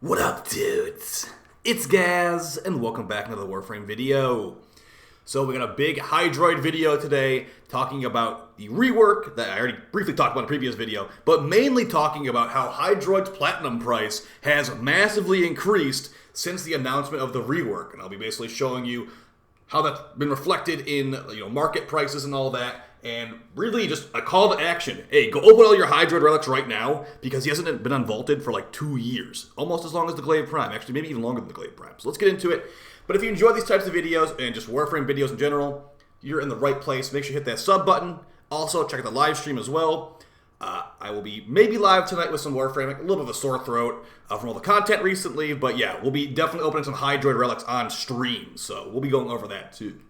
What up, dudes? It's Gaz, and welcome back to another Warframe video. So we got a big Hydroid video today, talking about the rework that I already briefly talked about in a previous video, but mainly talking about how Hydroid's platinum price has massively increased since the announcement of the rework. And I'll be basically showing you how that's been reflected in market prices and all that. And really just a call to action. Hey, go open all your Hydroid relics right now, because he hasn't been unvaulted for like 2 years. Almost as long as the Glaive Prime. Actually, maybe even longer than the Glaive Prime. So let's get into it. But if you enjoy these types of videos, and just Warframe videos in general, you're in the right place. Make sure you hit that sub button. Also, check out the live stream as well. I will be maybe live tonight with some Warframe. Like a little bit of a sore throat from all the content recently. But yeah, we'll be definitely opening some Hydroid relics on stream. So we'll be going over that too.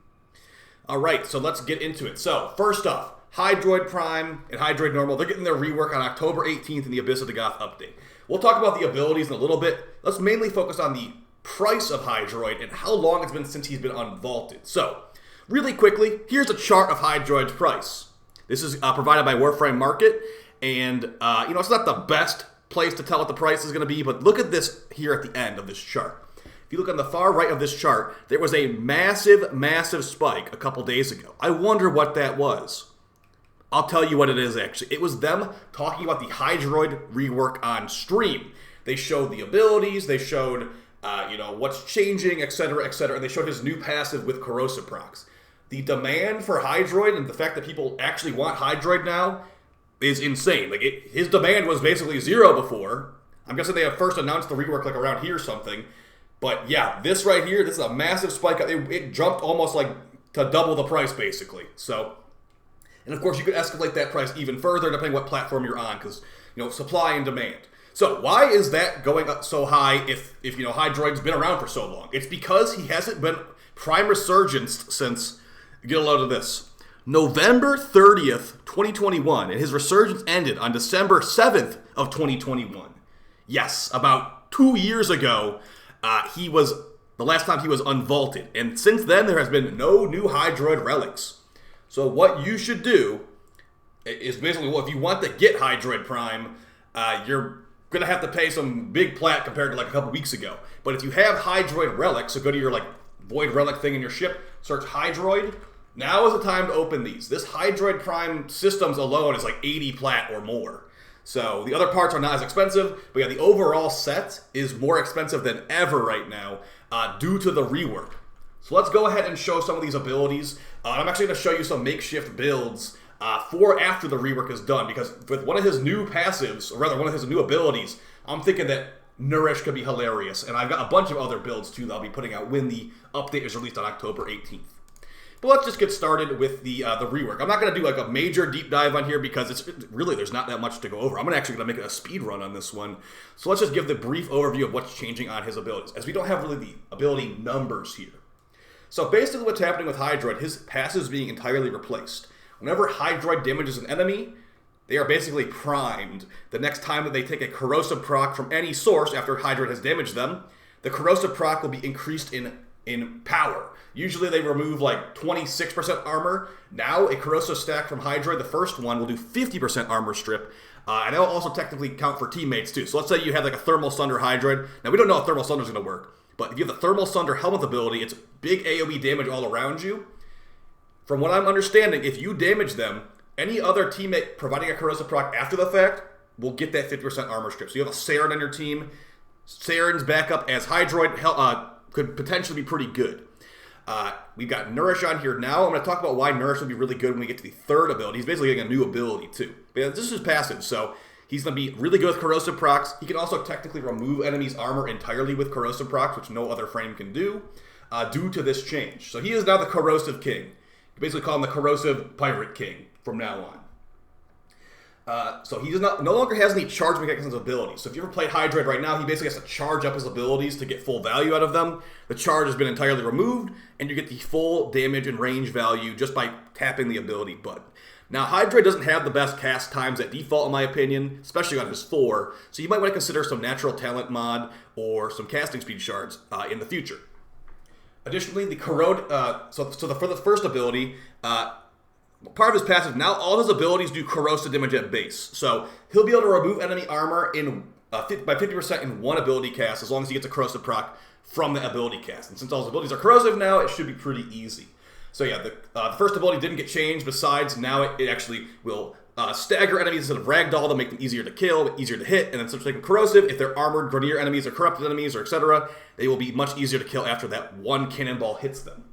Alright, so let's get into it. So, first off, Hydroid Prime and Hydroid Normal, they're getting their rework on October 18th in the Abyss of the Goth update. We'll talk about the abilities in a little bit. Let's mainly focus on the price of Hydroid and how long it's been since he's been unvaulted. So, really quickly, here's a chart of Hydroid's price. This is provided by Warframe Market, and it's not the best place to tell what the price is going to be, but look at this here at the end of this chart. If you look on the far right of this chart, there was a massive spike a couple days ago. I wonder what that was. I'll tell you what it is, actually. It was them talking about the Hydroid rework on stream. They showed the abilities, they showed, what's changing, etc., etc., and they showed his new passive with corrosive procs. The demand for Hydroid and the fact that people actually want Hydroid now is insane. His demand was basically zero before. I'm guessing they have first announced the rework like around here or something. But yeah, this right here, this is a massive spike. It jumped almost like to double the price, basically. So, and of course, you could escalate that price even further depending what platform you're on, because supply and demand. So why is that going up so high if Hydroid's been around for so long? It's because he hasn't been prime resurgenced since, get a load of this, November 30th, 2021, and his resurgence ended on December 7th of 2021. Yes, about 2 years ago. He was the last time he was unvaulted, and since then there has been no new Hydroid relics. So what you should do is basically, if you want to get Hydroid Prime, you're gonna have to pay some big plat compared to like a couple weeks ago. But if you have Hydroid relics, so go to your Void relic thing in your ship, search Hydroid. Now is the time to open these. This Hydroid Prime systems alone is like 80 plat or more. So the other parts are not as expensive, but yeah, the overall set is more expensive than ever right now due to the rework. So let's go ahead and show some of these abilities. I'm actually going to show you some makeshift builds for after the rework is done, because with one of his new passives, or rather one of his new abilities, I'm thinking that Nourish could be hilarious. And I've got a bunch of other builds too that I'll be putting out when the update is released on October 18th. But let's just get started with the rework. I'm not going to do like a major deep dive on here because there's not that much to go over. I'm actually going to make a speed run on this one. So let's just give the brief overview of what's changing on his abilities, as we don't have really the ability numbers here. So basically what's happening with Hydroid, his passive is being entirely replaced. Whenever Hydroid damages an enemy, they are basically primed. The next time that they take a corrosive proc from any source after Hydroid has damaged them, the corrosive proc will be increased in power. Usually they remove like 26% armor. Now a corrosive stack from Hydroid, the first one, will do 50% armor strip. And that will also technically count for teammates too. So let's say you have like a Thermal Sunder Hydroid. Now we don't know how Thermal Sunder is going to work, but if you have the Thermal Sunder Helmet ability, it's big AoE damage all around you. From what I'm understanding, if you damage them, any other teammate providing a corrosive proc after the fact will get that 50% armor strip. So you have a Saren on your team. Saren's backup as Hydroid could potentially be pretty good. We've got Nourish on here now. I'm going to talk about why Nourish will be really good when we get to the third ability. He's basically getting a new ability too. But this is passive, so he's going to be really good with corrosive procs. He can also technically remove enemies' armor entirely with corrosive procs, which no other frame can do, due to this change. So he is now the Corrosive King. You basically call him the Corrosive Pirate King from now on. So he no longer has any charge mechanisms abilities. So if you ever played Hydroid right now, he basically has to charge up his abilities to get full value out of them. The charge has been entirely removed, and you get the full damage and range value just by tapping the ability button. Now, Hydroid doesn't have the best cast times at default, in my opinion, especially on his 4, so you might want to consider some natural talent mod or some casting speed shards in the future. Additionally, the corrode. For the first ability, part of his passive, now all his abilities do corrosive damage at base. So he'll be able to remove enemy armor in by 50% in one ability cast as long as he gets a corrosive proc from the ability cast. And since all his abilities are corrosive now, it should be pretty easy. So yeah, the first ability didn't get changed. Besides, now it actually will stagger enemies instead of ragdoll them, make them easier to kill, easier to hit, and then since they can corrosive, if they're armored Grenier enemies or corrupted enemies or etc., they will be much easier to kill after that one cannonball hits them.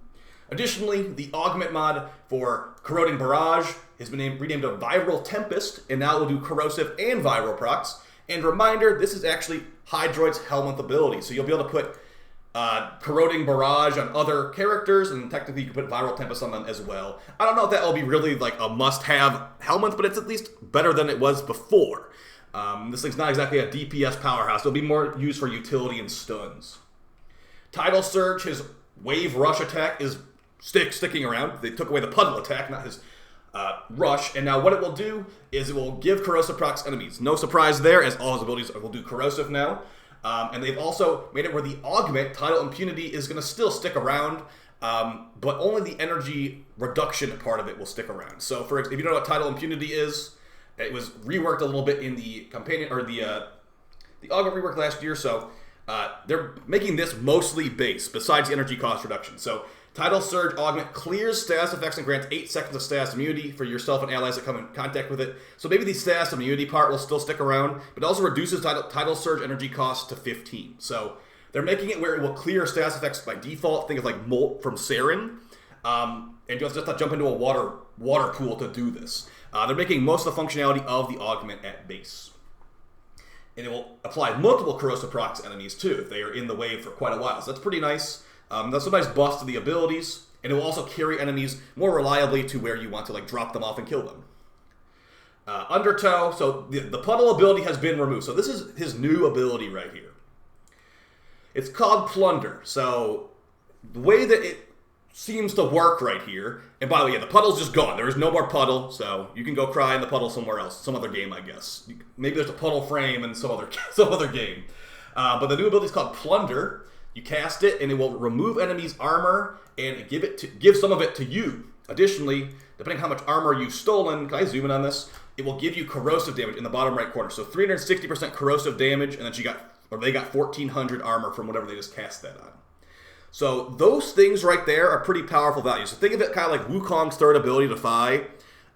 Additionally, the augment mod for Corroding Barrage has been renamed to Viral Tempest, and now it will do corrosive and viral procs. And reminder, this is actually Hydroid's Helminth ability, so you'll be able to put Corroding Barrage on other characters, and technically you can put Viral Tempest on them as well. I don't know if that will be really like a must-have Helminth, but it's at least better than it was before. This thing's not exactly a DPS powerhouse. It'll be more used for utility and stuns. Tidal Surge, his Wave Rush attack is sticking around. They took away the puddle attack, not his rush, and now what it will do is it will give corrosive procs enemies. No surprise there, as all his abilities will do corrosive now. And they've also made it where the augment, Tidal Impunity, is going to still stick around, but only the energy reduction part of it will stick around. So if you don't know what Tidal Impunity is, it was reworked a little bit in the companion, or the augment rework last year, so they're making this mostly base, besides the energy cost reduction. So Tidal Surge Augment clears status effects and grants 8 seconds of status immunity for yourself and allies that come in contact with it. So maybe the status immunity part will still stick around, but it also reduces Tidal Surge energy cost to 15. So they're making it where it will clear status effects by default. Think of like Molt from Saren. And you'll just have to jump into a water pool to do this. They're making most of the functionality of the augment at base. And it will apply multiple corrosive procs enemies too, if they are in the wave for quite a while. So that's pretty nice. That's a nice buff to the abilities, and it will also carry enemies more reliably to where you want to like drop them off and kill them. Undertow, so the puddle ability has been removed. So this is his new ability right here. It's called Plunder. So the way that it seems to work right here, and by the way, yeah, the puddle's just gone. There is no more puddle, so you can go cry in the puddle somewhere else, some other game, I guess. Maybe there's a puddle frame in some other game. But the new ability is called Plunder. You cast it, and it will remove enemies' armor and give some of it to you. Additionally, depending on how much armor you've stolen, can I zoom in on this? It will give you corrosive damage in the bottom right corner. So 360% corrosive damage, and then they got 1,400 armor from whatever they just cast that on. So those things right there are pretty powerful values. So think of it kind of like Wukong's third ability to Defy.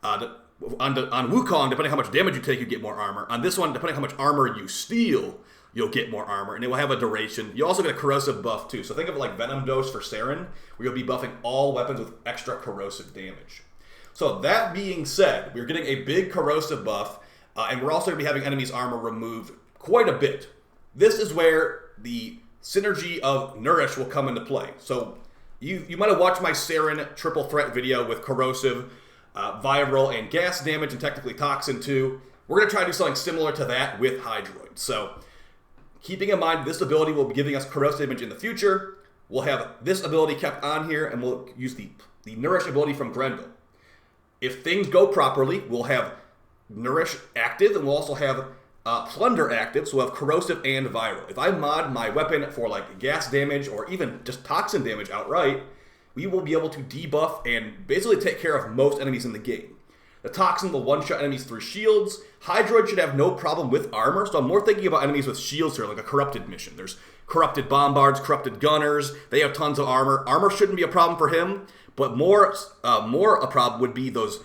On Wukong, depending on how much damage you take, you get more armor. On this one, depending on how much armor you steal, you'll get more armor, and it will have a duration. You also get a corrosive buff too. So think of it like Venom Dose for Saren, where you'll be buffing all weapons with extra corrosive damage. So that being said, we're getting a big corrosive buff, and we're also going to be having enemies' armor removed quite a bit. This is where the synergy of Nourish will come into play. So you might have watched my Saren triple threat video with corrosive, viral, and gas damage, and technically toxin too. We're going to try to do something similar to that with Hydroid. So keeping in mind this ability will be giving us corrosive damage in the future, we'll have this ability kept on here, and we'll use the Nourish ability from Grendel. If things go properly, we'll have Nourish active, and we'll also have Plunder active, so we'll have corrosive and viral. If I mod my weapon for like gas damage or even just toxin damage outright, we will be able to debuff and basically take care of most enemies in the game. The toxin will one-shot enemies through shields. Hydroid should have no problem with armor, so I'm more thinking about enemies with shields here, like a corrupted mission. There's corrupted bombards, corrupted gunners. They have tons of armor. Armor shouldn't be a problem for him, but more a problem would be those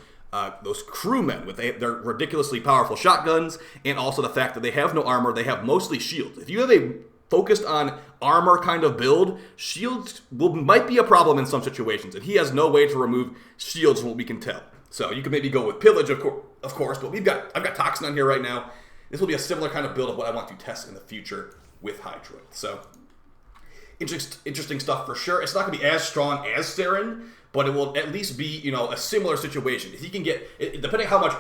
crewmen with their ridiculously powerful shotguns, and also the fact that they have no armor. They have mostly shields. If you have a focused on armor kind of build, shields might be a problem in some situations, and he has no way to remove shields from what we can tell. So you can maybe go with Pillage, of course, but I've got Toxin on here right now. This will be a similar kind of build of what I want to test in the future with Hydroid. So interesting stuff for sure. It's not going to be as strong as Saren, but it will at least be, a similar situation. If he can get, depending on how much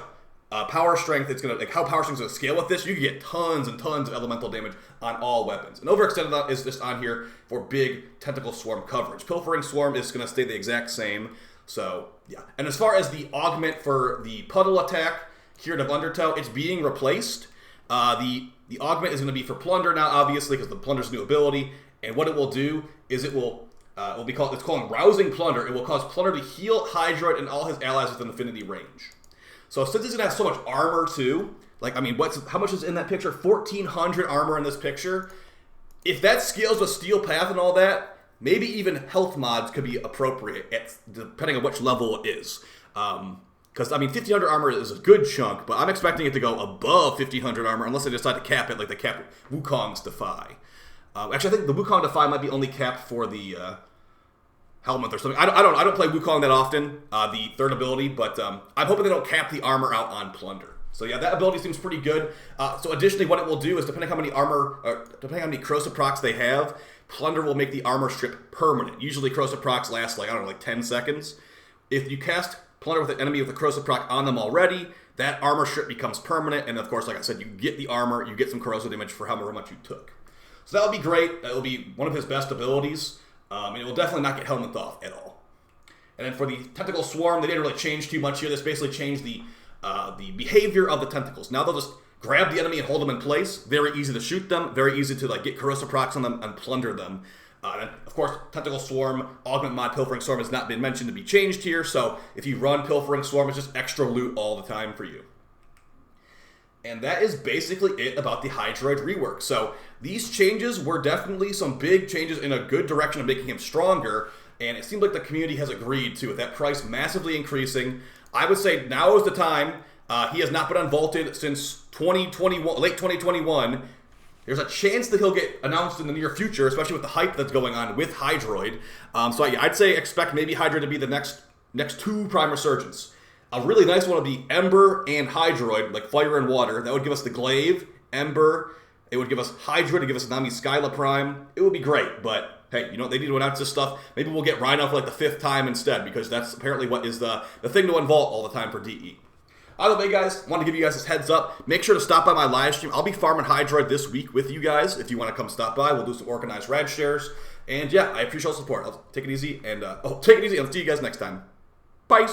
power strength it's going to, like how power strength is going to scale with this, you can get tons and tons of elemental damage on all weapons. And Overextended is just on here for big Tentacle Swarm coverage. Pilfering Swarm is going to stay the exact same. So, yeah. And as far as the augment for the Puddle attack, Curative Undertow, it's being replaced. The augment is going to be for Plunder now, obviously, because the Plunder's new ability. And what it will do is it's called Rousing Plunder. It will cause Plunder to heal Hydroid and all his allies within affinity range. So since he's gonna have so much armor too, like I mean, how much is in that picture? 1,400 armor in this picture. If that scales with steel path and all that, maybe even health mods could be appropriate, depending on which level it is. Because, I mean, 1,500 armor is a good chunk, but I'm expecting it to go above 1,500 armor unless they decide to cap it like they capped Wukong's Defy. Actually, I think the Wukong Defy might be only capped for the Helmet or something. I don't play Wukong that often, the third ability, but I'm hoping they don't cap the armor out on Plunder. So yeah, that ability seems pretty good. So additionally, what it will do is, depending on how many depending on how many corrosive procs they have, Plunder will make the armor strip permanent. Usually corrosive procs last like 10 seconds. If you cast Plunder with an enemy with a corrosive proc on them already, that armor strip becomes permanent, and of course, like I said, you get the armor, you get some corrosive damage for however much you took. So that would be great. That will be one of his best abilities, and it will definitely not get Helmet off at all. And then for the Tentacle Swarm, they didn't really change too much here. This basically changed the behavior of the tentacles. Now they'll just grab the enemy and hold them in place. Very easy to shoot them. Very easy to get corrosive procs on them and plunder them. And of course, Tentacle Swarm, Augment Mod, Pilfering Swarm has not been mentioned to be changed here. So if you run Pilfering Swarm, it's just extra loot all the time for you. And that is basically it about the Hydroid rework. So these changes were definitely some big changes in a good direction of making him stronger. And it seems like the community has agreed to, with that price massively increasing. I would say now is the time. He has not been unvaulted since 2021, late 2021. There's a chance that he'll get announced in the near future, especially with the hype that's going on with Hydroid. So yeah, I'd say expect maybe Hydroid to be the next two Prime Resurgence. A really nice one would be Ember and Hydroid, like Fire and Water. That would give us the Glaive, Ember. It would give us Hydroid, to give us Nami Skyla Prime. It would be great, but hey, you know, they need to announce this stuff. Maybe we'll get Rhino for like the 5th time instead, because that's apparently what is the thing to unvault all the time for DE. Either way, guys, wanted to give you guys this heads up. Make sure to stop by my live stream. I'll be farming Hydroid this week with you guys. If you want to come stop by, we'll do some organized rad shares. And yeah, I appreciate all the support. I'll take it easy, and I'll see you guys next time. Bye.